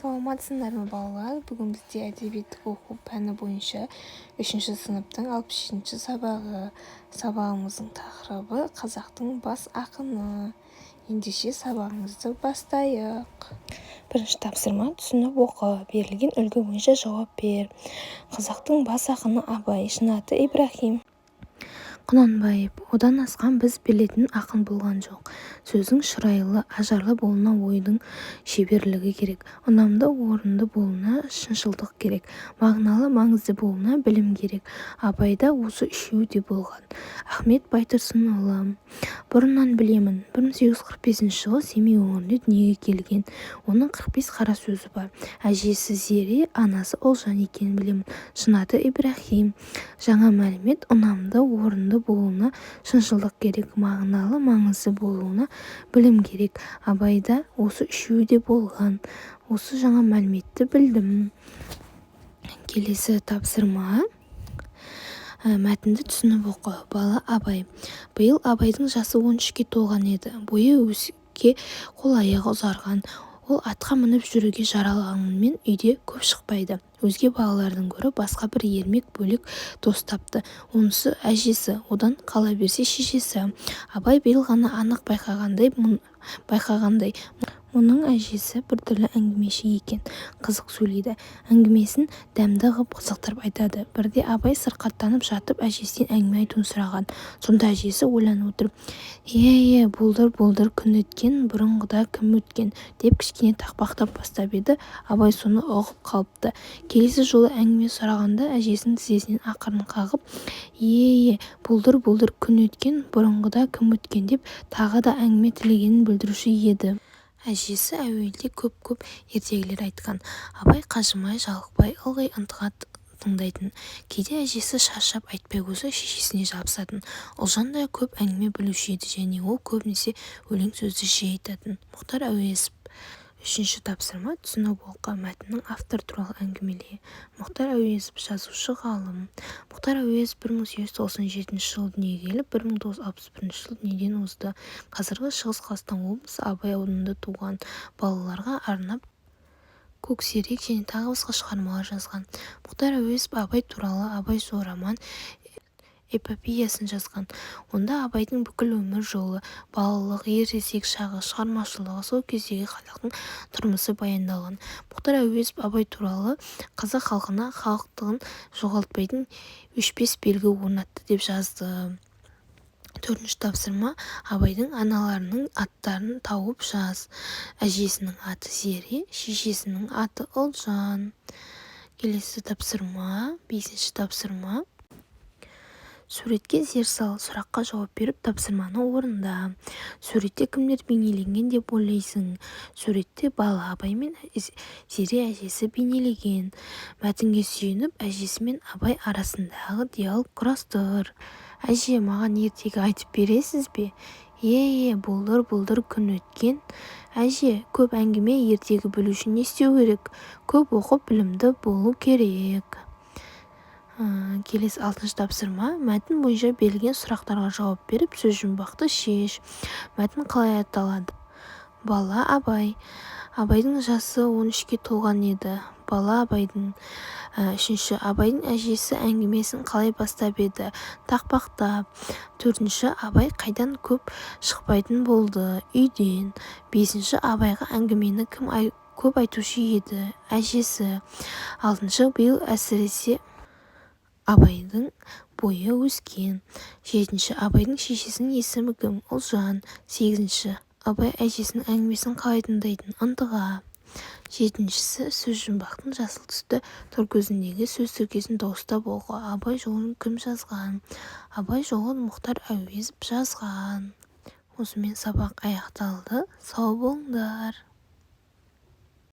Саламатсыңдар ма балалар? Бүгін бізде әдебиеттік оқу пәні бойынша 3-ші сыныптың 65-ші сабағы. Сабағымыздың тақырыбы қазақтың бас ақыны. Ендеше сабағымызды бастайық. Бірінші тапсырма түсініп оқы. Берілген үлгі бойынша жауап бер. Қазақтың бас ақыны Абай, шын аты Ибраһим Құнанбаев. Одан асқан біз білетін ақын болған жоқ. Сөздің шырайлы, ажарлы болуына ойдың шеберлігі керек. Ұнамды, орынды болуына шыншылдық керек. Мағыналы, маңызды болуына білім керек. Абайда осы үшеуі де болған. Ахмет Байтұрсынұлы. Бұрыннан білемін. 1845 жылы Семей өңірінде дүниеге келген. Оның 45 қара сөзі бар. Әжесі Зере, анасы Ұлжан екенін білемін. Шын аты Ибраһим. Жаңа мәлімет: ұнамды, орынды болуына шыншылдық керек. Мағыналы, маңызды болуына білім керек. Абайда осы үшеуі де болған. Осы жаңа мәліметті білдім. Келесі тапсырма. Мәтінді түсініп оқы. Бала Абай. Биыл Абайдың жасы 13-ке толған еді. Бойы өске, қол-аяғы ұзарған. Ол атқа мініп жүруге жаралғанымен үйде көп шықпайды. Өзге балалардың гөрі басқа бір ермек бөлек дос тапты. Онысы әжесі, одан қала берсе шешесі. Абай биыл ғана анық байқағандай, мұның әжесі біртүрлі әңгімеші екен. Қызық сөйлейді. Әңгімесін дәмді ғып қызықтырып айтады. Бірде Абай сырқаттанып жатып әжесінен әңгіме айтуын сұраған. Сонда әжесі ойланып отырып: болдыр күн өткен, бұрынғыда кім өткен, деп кішкене тақпақтап бастап еді. Абай соны ұғып қалыпты. Келесі жолы әңгіме сұрағанда әжесінің тізесінен ақырын қағып: болдыр күн өткен, бұрынғыда кім өткен, деп тағы да әңгіме тілегенін білдіруші еді. Әжесі әуелде көп ертегілер айтқан. Абай қажымай, жалықпай, ылғи ынтыға тыңдайтын. Кейде әжесі шаршап айтпай қойса шешесіне жабысатын. Ұлжан да көп әңгіме білуші еді, және ол көбінесе өлең сөзді жиі айтатын. Мұхтар Әуезов. Үшінші тапсырма. Түсініп оқы. Мәтіннің автор туралы әңгімеле. Мұхтар Әуезов жазушы, ғалым. Мұхтар Әуезов 1897 жылы дүниеге келіп, 1961 жылы дүниеден озды. Қазіргі Шығыс Қазақстан облысы Абай ауданында туған. Балаларға арнап Көксерек және тағы басқа шығармалар жазған. Мұхтар Әуезов Абай туралы Абай зор роман эпопеясын жазған. Онда Абайдың бүкіл өмір жолы, балалық, ересек шағы, шығармашылығы, сол кездегі халықтың тұрмысы баяндалған. Мұхтар Әуезов Абай туралы қазақ халқына халықтығын жоғалтпайтын өшпес белгі орнатты деп жазды. Төртінші тапсырма. Абайдың аналарының аттарын тауып жаз. Әжесінің аты Зере, шешесінің аты Ұлжан. Келесі тапсырма. Бесінші тапсырма. Суретке зер сал, сұраққа жауап беріп тапсырманы орында. Суретте кімдер бейнеленген деп ойлайсың? Суретте бала Абай мен Зере әжесі бейнелеген. Мәтінге сүйеніп, әжесі мен Абай арасындағы диалог құрастыр. Әже, маған ертегі айтып бересіз бе? Болдыр күн өткен. Әже, көп әңгіме, ертегі білу үшін не істеу керек? Көп оқып білімді болу керек. Келесі 6-шы тапсырма. Мәтін бойынша берілген сұрақтарға жауап беріп, сөз жұмбақты шеш. Мәтін қалай аталады? Бала Абай. Абайдың жасы 13-ке толған еді. Бала Абайдың. Үшінші. Абайдың әжесі әңгімесін қалай бастап еді? Тақпақтап. Төртінші. Абай қайдан көп шықпайтын болды? Үйден. Бесінші. Абайға әңгімені кім көп айтушы еді? Әжесі. Алтыншы. Биыл әсіресе Абайдың бойы өскен. Жетінші. Абайдың шешесінің есімі кім? Ұлжан. Сегізінші. Абай әжесінің әңгімесін қалай тыңдайтын? Ынтыға. Жетіншісі. Сөз жұмбақтың жасыл түсті тор көзіндегі сөз тіркесін дауыстап оқы. Абай жолын кім жазған? Абай жолын Мұхтар Әуезов жазған. Осымен сабақ аяқталды. Сау болыңдар.